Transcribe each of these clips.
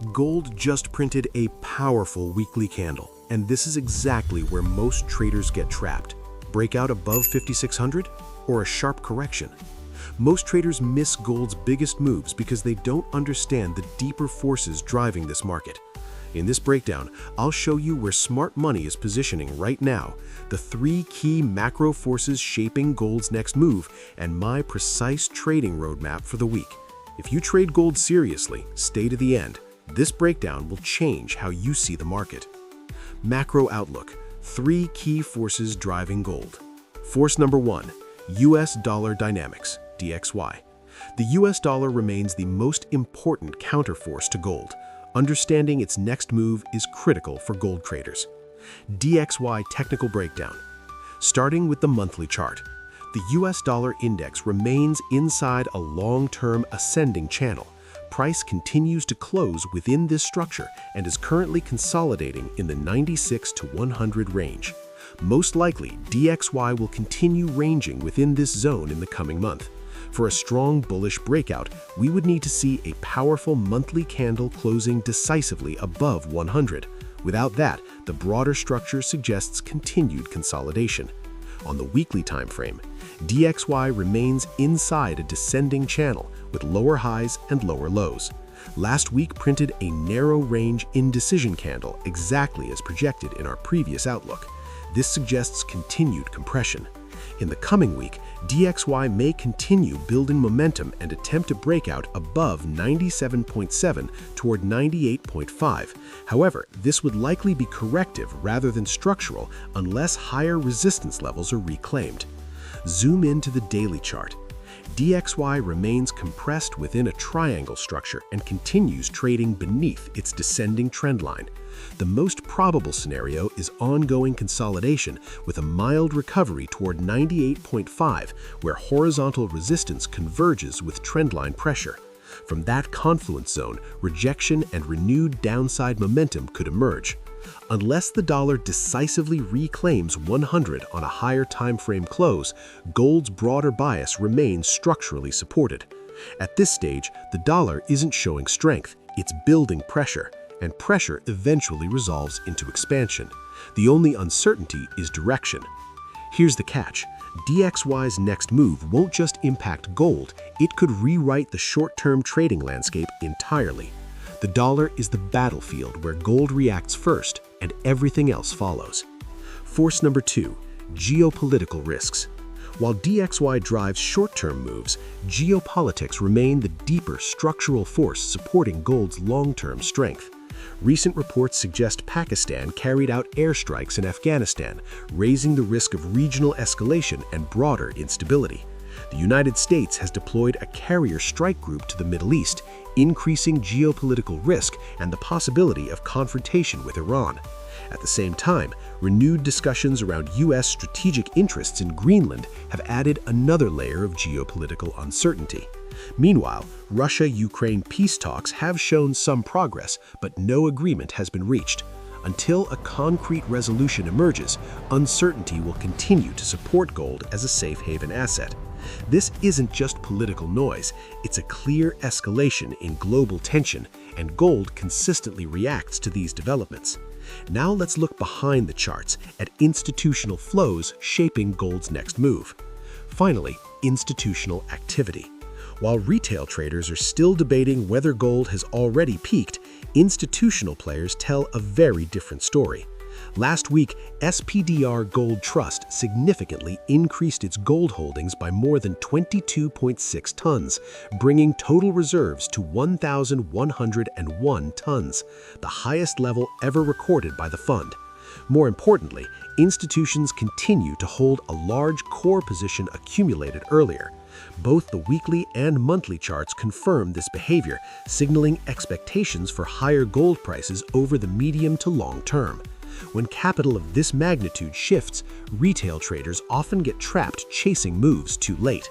Gold just printed a powerful weekly candle, and this is exactly where most traders get trapped. Breakout above 5,600 or a sharp correction. Most traders miss gold's biggest moves because they don't understand the deeper forces driving this market. In this breakdown, I'll show you where smart money is positioning right now, the 3 key macro forces shaping gold's next move, and my precise trading roadmap for the week. If you trade gold seriously, stay to the end. This breakdown will change how you see the market. Macro outlook, 3 key forces driving gold. Force number 1, US dollar dynamics, DXY. The US dollar remains the most important counterforce to gold. Understanding its next move is critical for gold traders. DXY technical breakdown. Starting with the monthly chart, the US dollar index remains inside a long-term ascending channel. Price continues to close within this structure and is currently consolidating in the 96 to 100 range. Most likely, DXY will continue ranging within this zone in the coming month. For a strong bullish breakout, we would need to see a powerful monthly candle closing decisively above 100. Without that, the broader structure suggests continued consolidation. On the weekly time frame, DXY remains inside a descending channel with lower highs and lower lows. Last week printed a narrow range indecision candle exactly as projected in our previous outlook. This suggests continued compression. In the coming week, DXY may continue building momentum and attempt to break out above 97.7 toward 98.5. However, this would likely be corrective rather than structural unless higher resistance levels are reclaimed. Zoom into the daily chart. DXY remains compressed within a triangle structure and continues trading beneath its descending trend line. The most probable scenario is ongoing consolidation with a mild recovery toward 98.5, where horizontal resistance converges with trendline pressure. From that confluence zone, rejection and renewed downside momentum could emerge. Unless the dollar decisively reclaims 100 on a higher time frame close, gold's broader bias remains structurally supported. At this stage, the dollar isn't showing strength, it's building pressure, and pressure eventually resolves into expansion. The only uncertainty is direction. Here's the catch. DXY's next move won't just impact gold, it could rewrite the short-term trading landscape entirely. The dollar is the battlefield where gold reacts first and everything else follows. Force number 2, geopolitical risks. While DXY drives short-term moves, geopolitics remain the deeper structural force supporting gold's long-term strength. Recent reports suggest Pakistan carried out airstrikes in Afghanistan, raising the risk of regional escalation and broader instability. The United States has deployed a carrier strike group to the Middle East, increasing geopolitical risk and the possibility of confrontation with Iran. At the same time, renewed discussions around U.S. strategic interests in Greenland have added another layer of geopolitical uncertainty. Meanwhile, Russia-Ukraine peace talks have shown some progress, but no agreement has been reached. Until a concrete resolution emerges, uncertainty will continue to support gold as a safe haven asset. This isn't just political noise, it's a clear escalation in global tension, and gold consistently reacts to these developments. Now let's look behind the charts at institutional flows shaping gold's next move. Finally, institutional activity. While retail traders are still debating whether gold has already peaked, institutional players tell a very different story. Last week, SPDR Gold Trust significantly increased its gold holdings by more than 22.6 tons, bringing total reserves to 1,101 tons, the highest level ever recorded by the fund. More importantly, institutions continue to hold a large core position accumulated earlier. Both the weekly and monthly charts confirm this behavior, signaling expectations for higher gold prices over the medium to long term. When capital of this magnitude shifts, retail traders often get trapped chasing moves too late.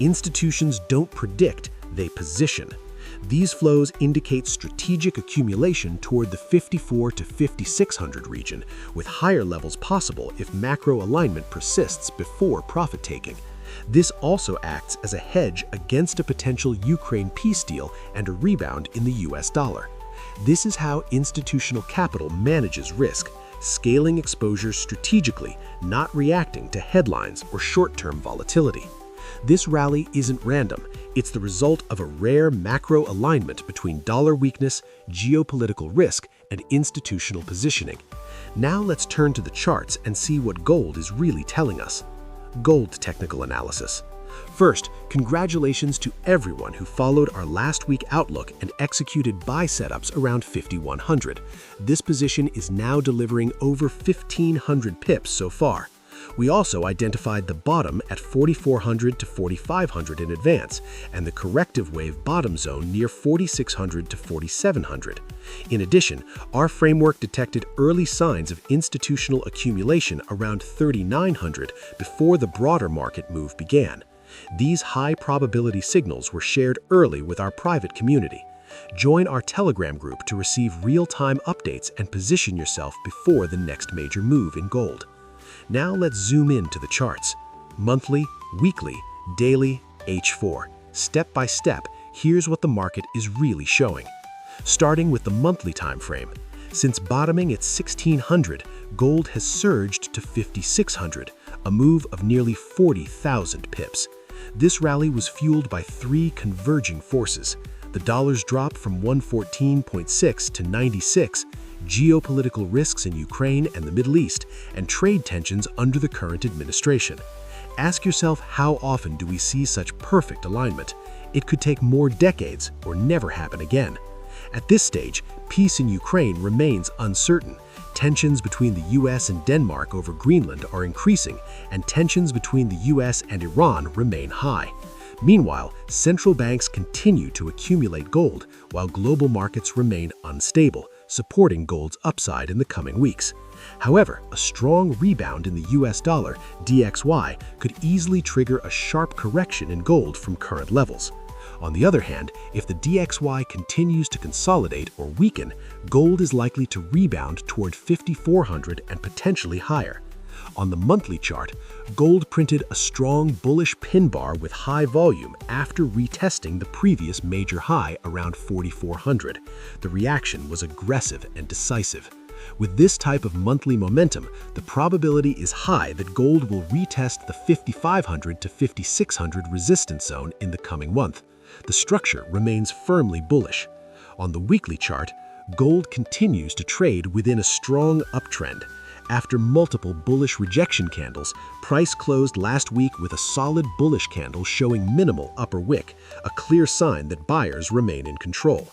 Institutions don't predict, they position. These flows indicate strategic accumulation toward the 54 to 5600 region, with higher levels possible if macro alignment persists before profit-taking. This also acts as a hedge against a potential Ukraine peace deal and a rebound in the US dollar. This is how institutional capital manages risk, scaling exposures strategically, not reacting to headlines or short-term volatility. This rally isn't random. It's the result of a rare macro alignment between dollar weakness, geopolitical risk, and institutional positioning. Now let's turn to the charts and see what gold is really telling us. Gold technical analysis. First, congratulations to everyone who followed our last week outlook and executed buy setups around 5,100. This position is now delivering over 1,500 pips so far. We also identified the bottom at 4,400 to 4,500 in advance, and the corrective wave bottom zone near 4,600 to 4,700. In addition, our framework detected early signs of institutional accumulation around 3,900 before the broader market move began. These high-probability signals were shared early with our private community. Join our Telegram group to receive real-time updates and position yourself before the next major move in gold. Now let's zoom in to the charts. Monthly, weekly, daily, H4. Step by step, here's what the market is really showing. Starting with the monthly time frame. Since bottoming at 1,600, gold has surged to 5,600, a move of nearly 40,000 pips. This rally was fueled by three converging forces: the dollar's drop from 114.6 to 96, geopolitical risks in Ukraine and the Middle East, and trade tensions under the current administration. Ask yourself, how often do we see such perfect alignment? It could take more decades or never happen again. At this stage, peace in Ukraine remains uncertain. Tensions between the US and Denmark over Greenland are increasing, and tensions between the US and Iran remain high. Meanwhile, central banks continue to accumulate gold, while global markets remain unstable, supporting gold's upside in the coming weeks. However, a strong rebound in the US dollar, DXY, could easily trigger a sharp correction in gold from current levels. On the other hand, if the DXY continues to consolidate or weaken, gold is likely to rebound toward 5,400 and potentially higher. On the monthly chart, gold printed a strong bullish pin bar with high volume after retesting the previous major high around 4,400. The reaction was aggressive and decisive. With this type of monthly momentum, the probability is high that gold will retest the 5,500 to 5,600 resistance zone in the coming month. The structure remains firmly bullish. On the weekly chart, gold continues to trade within a strong uptrend. After multiple bullish rejection candles, price closed last week with a solid bullish candle showing minimal upper wick, a clear sign that buyers remain in control.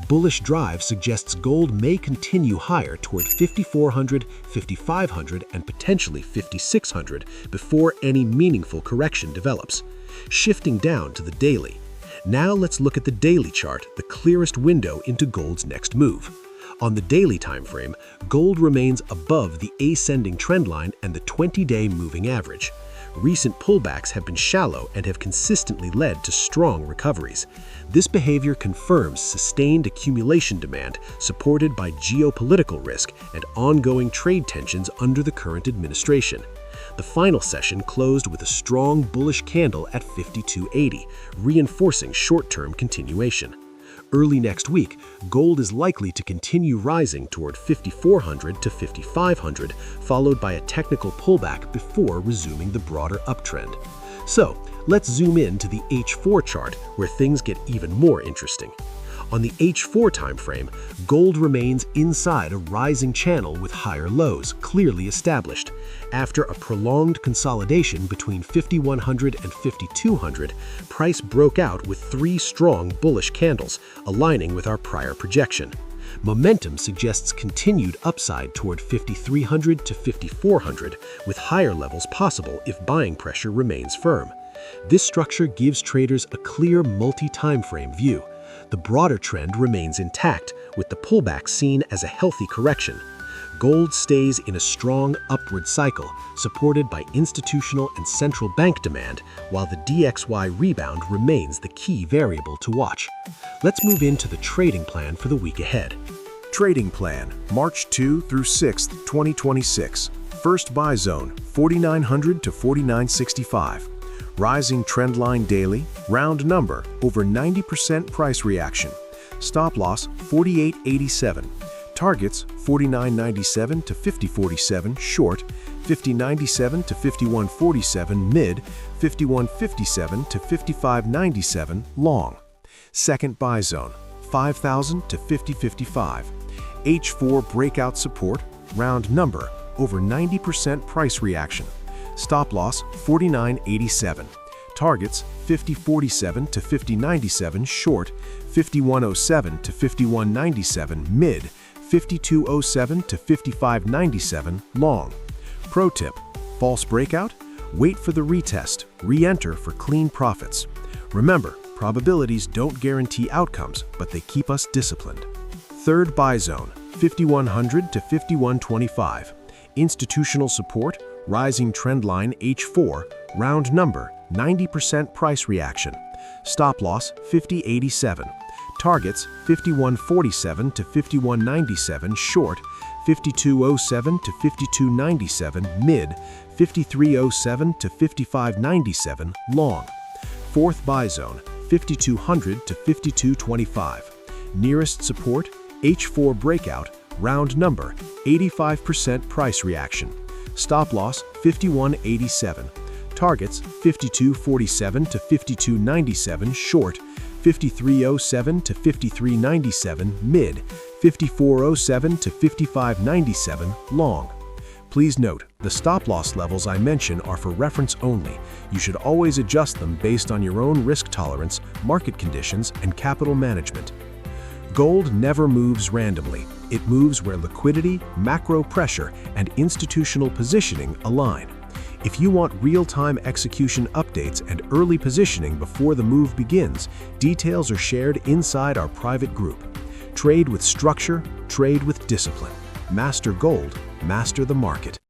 Bullish drive suggests gold may continue higher toward 5,400, 5,500, and potentially 5,600 before any meaningful correction develops. Shifting down to the daily. Now let's look at the daily chart, the clearest window into gold's next move. On the daily time frame, gold remains above the ascending trend line and the 20-day moving average. Recent pullbacks have been shallow and have consistently led to strong recoveries. This behavior confirms sustained accumulation demand supported by geopolitical risk and ongoing trade tensions under the current administration. The final session closed with a strong bullish candle at 52.80, reinforcing short-term continuation. Early next week, gold is likely to continue rising toward 5,400 to 5,500, followed by a technical pullback before resuming the broader uptrend. So, let's zoom in to the H4 chart, where things get even more interesting. On the H4 timeframe, gold remains inside a rising channel with higher lows clearly established. After a prolonged consolidation between 5,100 and 5,200, price broke out with three strong bullish candles, aligning with our prior projection. Momentum suggests continued upside toward 5,300 to 5,400, with higher levels possible if buying pressure remains firm. This structure gives traders a clear multi-timeframe view. The broader trend remains intact, with the pullback seen as a healthy correction. Gold stays in a strong upward cycle, supported by institutional and central bank demand, while the DXY rebound remains the key variable to watch. Let's move into the trading plan for the week ahead. Trading plan, March 2 through 6, 2026. First buy zone, 4,900 to 4,965. Rising trendline daily, round number, over 90% price reaction. Stop loss 48.87. Targets 49.97 to 50.47 short, 50.97 to 51.47 mid, 51.57 to 55.97 long. Second buy zone 5,000 to 50.55. H4 breakout support, round number, over 90% price reaction. Stop loss 49.87. Targets 50.47 to 50.97 short, 51.07 to 51.97 mid, 52.07 to 55.97 long. Pro tip: false breakout? Wait for the retest, re-enter for clean profits. Remember, probabilities don't guarantee outcomes, but they keep us disciplined. Third buy zone 5100 to 5125. Institutional support, rising trend line H4, round number, 90% price reaction. Stop loss 50.87. Targets 51.47 to 51.97 short, 52.07 to 52.97 mid, 53.07 to 55.97 long. Fourth buy zone 5200 to 5225. Nearest support H4 breakout, round number, 85% price reaction. Stop loss 51.87. Targets 52.47 to 52.97 short, 53.07 to 53.97 mid, 54.07 to 55.97 long. Please note, the stop loss levels I mention are for reference only. You should always adjust them based on your own risk tolerance, market conditions, and capital management. Gold never moves randomly. It moves where liquidity, macro pressure, and institutional positioning align. If you want real-time execution updates and early positioning before the move begins, details are shared inside our private group. Trade with structure, trade with discipline. Master gold, master the market.